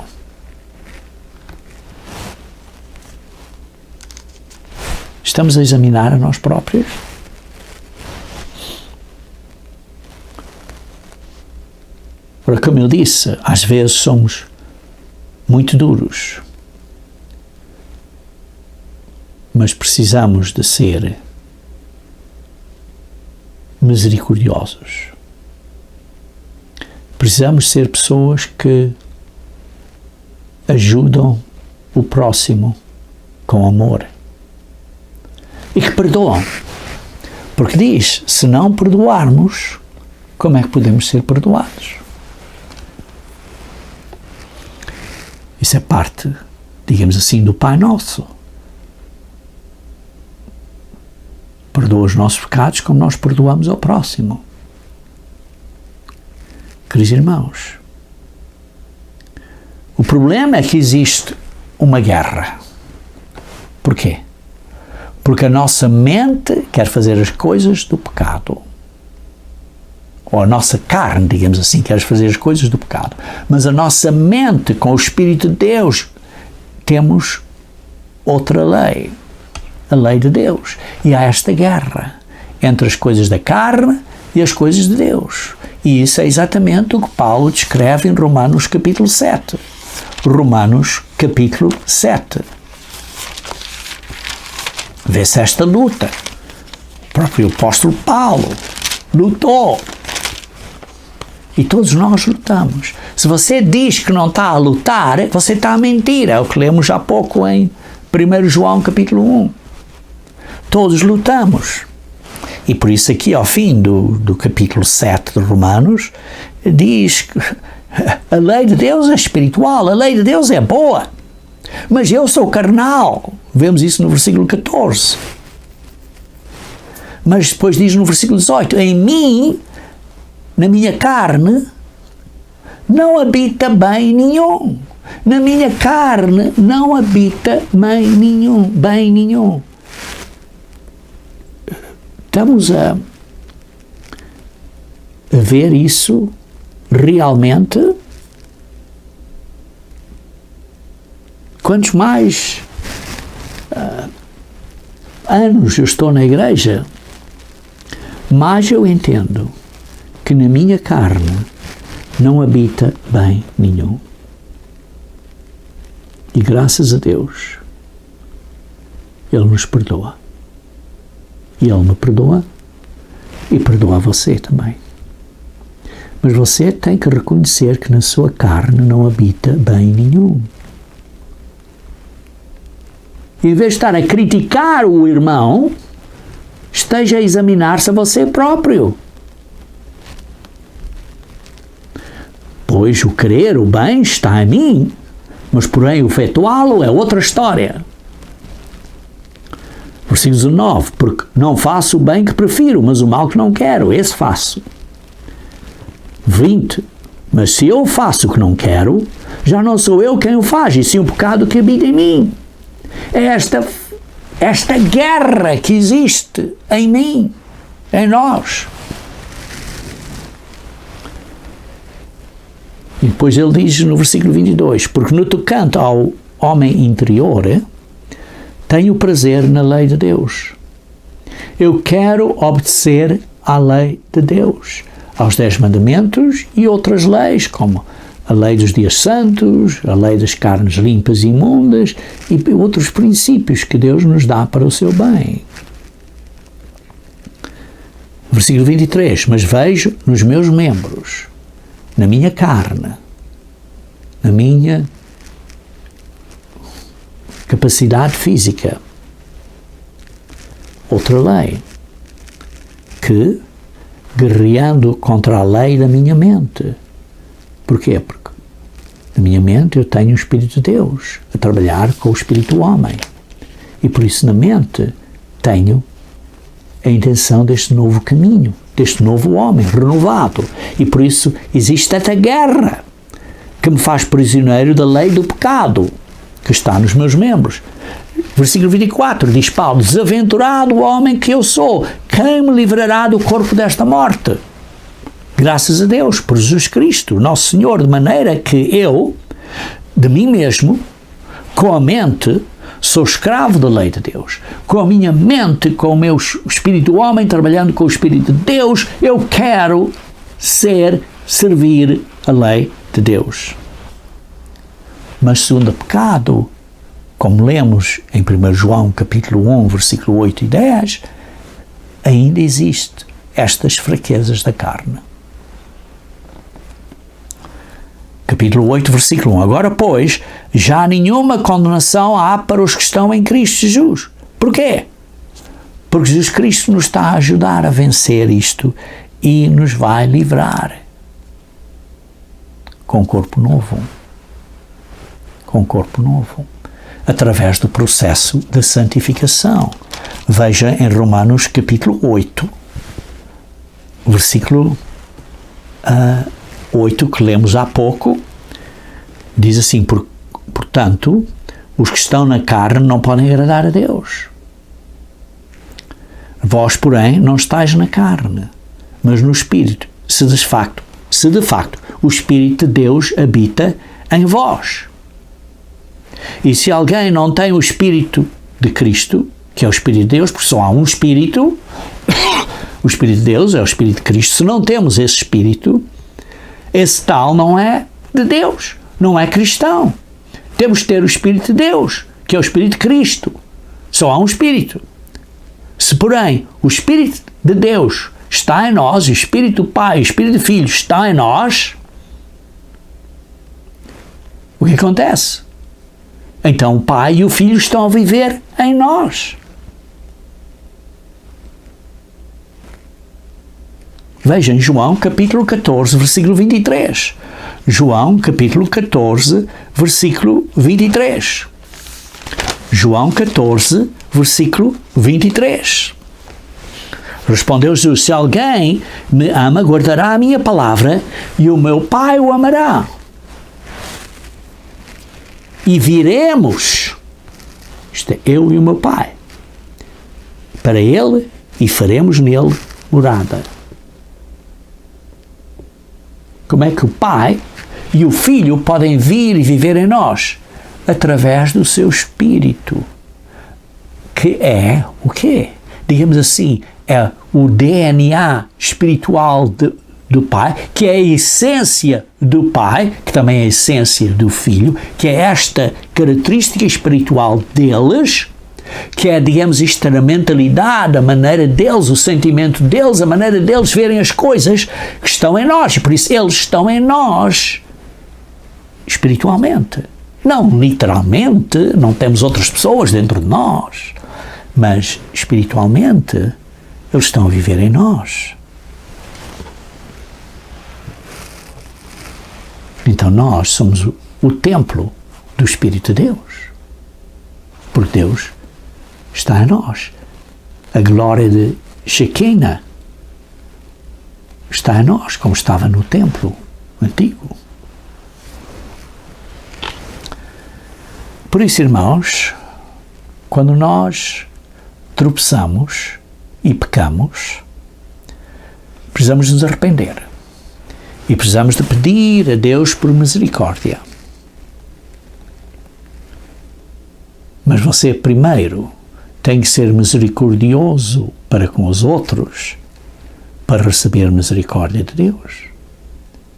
Estamos a examinar a nós próprios? Ora, como eu disse, às vezes somos muito duros. Mas precisamos de ser misericordiosos. Precisamos ser pessoas que ajudam o próximo com amor e que perdoam. Porque diz, se não perdoarmos, como é que podemos ser perdoados? Isso é parte, digamos assim, do Pai Nosso. Perdoa os nossos pecados como nós perdoamos ao próximo. Queridos irmãos, o problema é que existe uma guerra. Porquê? Porque a nossa mente quer fazer as coisas do pecado. Ou a nossa carne, digamos assim, quer fazer as coisas do pecado. Mas a nossa mente, com o Espírito de Deus, temos outra lei. A lei de Deus. E há esta guerra entre as coisas da carne e as coisas de Deus. E isso é exatamente o que Paulo descreve em Romanos capítulo 7. Romanos capítulo 7. Vê-se esta luta. O próprio apóstolo Paulo lutou. E todos nós lutamos. Se você diz que não está a lutar, você está a mentir. É o que lemos há pouco em 1 João capítulo 1. Todos lutamos. E por isso aqui ao fim do capítulo 7 de Romanos, diz que a lei de Deus é espiritual, a lei de Deus é boa. Mas eu sou carnal. Vemos isso no versículo 14. Mas depois diz no versículo 18, em mim, na minha carne, não habita bem nenhum. Na minha carne não habita bem nenhum. Estamos a ver isso realmente? Quantos mais anos eu estou na igreja, mais eu entendo que na minha carne não habita bem nenhum. E graças a Deus, Ele nos perdoa. E Ele me perdoa e perdoa você também. Mas você tem que reconhecer que na sua carne não habita bem nenhum. Em vez de estar a criticar o irmão, esteja a examinar-se a você próprio. Pois o querer o bem está em mim, mas porém o efetuá-lo é outra história. Versículo 19, porque não faço o bem que prefiro, mas o mal que não quero, esse faço. 20, mas se eu faço o que não quero, já não sou eu quem o faz, e sim o pecado que habita em mim. É esta guerra que existe em mim, em nós. E depois ele diz no versículo 22, porque no tocante ao homem interior, tenho prazer na lei de Deus. Eu quero obedecer à lei de Deus, aos 10 mandamentos e outras leis, como a lei dos dias santos, a lei das carnes limpas e imundas e outros princípios que Deus nos dá para o seu bem. Versículo 23, mas vejo nos meus membros, na minha carne, na minha capacidade física, outra lei, que, guerreando contra a lei da minha mente. Porquê? Porque na minha mente eu tenho o Espírito de Deus a trabalhar com o Espírito do homem. E por isso na mente tenho a intenção deste novo caminho, deste novo homem renovado. E por isso existe esta guerra que me faz prisioneiro da lei do pecado que está nos meus membros. Versículo 24, diz Paulo, desaventurado o homem que eu sou, quem me livrará do corpo desta morte? Graças a Deus, por Jesus Cristo, nosso Senhor, de maneira que eu, de mim mesmo, com a mente, sou escravo da lei de Deus. Com a minha mente, com o meu espírito homem, trabalhando com o Espírito de Deus, eu quero servir a lei de Deus. Mas segundo o pecado, como lemos em 1 João capítulo 1, versículo 8 e 10, ainda existe estas fraquezas da carne. Capítulo 8, versículo 1. Agora, pois, já nenhuma condenação há para os que estão em Cristo Jesus. Porquê? Porque Jesus Cristo nos está a ajudar a vencer isto e nos vai livrar com um corpo novo. Com um corpo novo. Através do processo de santificação. Veja em Romanos capítulo 8, versículo 8, que lemos há pouco, diz assim, portanto, os que estão na carne não podem agradar a Deus. Vós, porém, não estáis na carne, mas no Espírito, se de facto o Espírito de Deus habita em vós. E se alguém não tem o Espírito de Cristo, que é o Espírito de Deus, porque só há um Espírito, o Espírito de Deus é o Espírito de Cristo, se não temos esse Espírito, esse tal não é de Deus, não é cristão. Temos que ter o Espírito de Deus, que é o Espírito de Cristo. Só há um Espírito. Se, porém, o Espírito de Deus está em nós, o Espírito do Pai, o Espírito do Filho está em nós, o que acontece? Então o Pai e o Filho estão a viver em nós. Veja em João capítulo 14, versículo 23. João capítulo 14, versículo 23. João 14, versículo 23. Respondeu Jesus, se alguém me ama, guardará a minha palavra e o meu Pai o amará. e viremos, isto é, eu e o meu Pai, para Ele e faremos nele morada. Como é que o Pai e o Filho podem vir e viver em nós? Através do seu Espírito, que é o quê? Digamos assim, é o DNA espiritual do Pai, que é a essência do Pai, que também é a essência do Filho, que é esta característica espiritual deles, que é, digamos, isto, a mentalidade, a maneira deles, o sentimento deles, a maneira deles verem as coisas que estão em nós. E por isso eles estão em nós espiritualmente. Não literalmente, não temos outras pessoas dentro de nós, mas espiritualmente eles estão a viver em nós. Então nós somos o templo do Espírito de Deus, porque Deus está em nós. A glória de Shekinah está em nós, como estava no templo antigo. Por isso, irmãos, quando nós tropeçamos e pecamos, precisamos nos arrepender e precisamos de pedir a Deus por misericórdia. Mas você primeiro tem que ser misericordioso para com os outros para receber a misericórdia de Deus.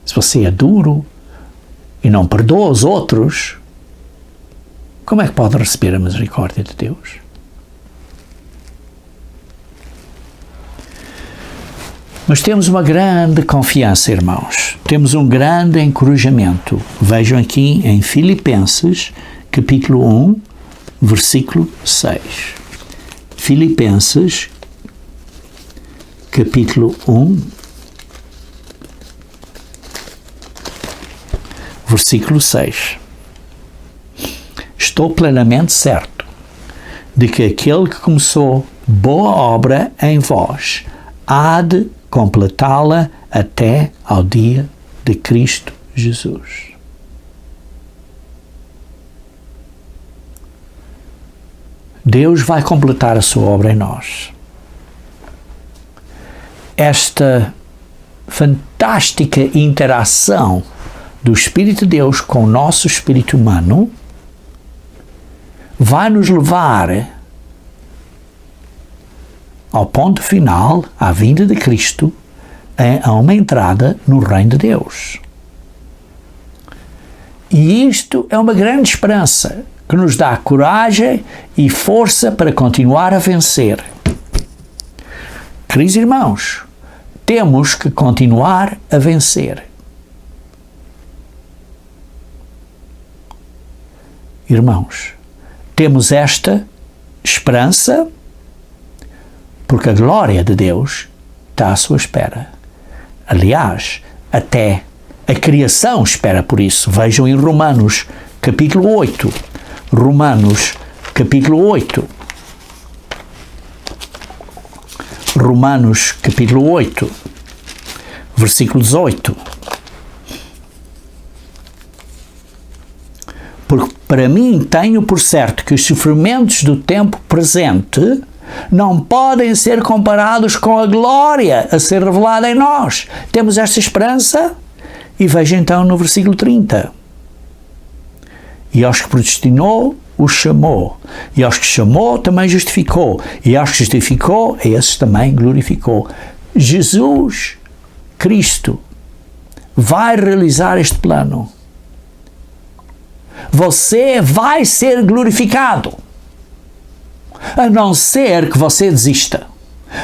Se você é duro e não perdoa os outros, como é que pode receber a misericórdia de Deus? Mas temos uma grande confiança, irmãos. Temos um grande encorajamento. Vejam aqui em Filipenses, capítulo 1, versículo 6. Filipenses, capítulo 1, versículo 6. Estou plenamente certo de que aquele que começou boa obra em vós há de completá-la até ao dia de Cristo Jesus. Deus vai completar a sua obra em nós. Esta fantástica interação do Espírito de Deus com o nosso espírito humano vai nos levar ao ponto final, à vinda de Cristo, a uma entrada no reino de Deus. E isto é uma grande esperança que nos dá coragem e força para continuar a vencer. Queridos irmãos, temos que continuar a vencer. Irmãos, temos esta esperança porque a glória de Deus está à sua espera. Aliás, até a criação espera por isso. Vejam em Romanos, capítulo 8. Romanos, capítulo 8. Romanos, capítulo 8, versículo 18. Porque para mim tenho por certo que os sofrimentos do tempo presente não podem ser comparados com a glória a ser revelada em nós. Temos esta esperança e veja então no versículo 30. E aos que predestinou, os chamou. E aos que chamou, também justificou. E aos que justificou, a esses também glorificou. Jesus Cristo vai realizar este plano. Você vai ser glorificado. A não ser que você desista.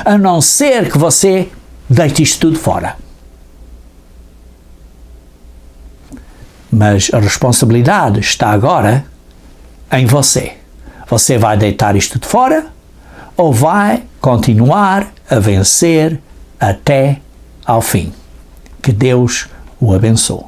A não ser que você deite isto tudo fora. Mas a responsabilidade está agora em você. Você vai deitar isto tudo fora ou vai continuar a vencer até ao fim? Que Deus o abençoe.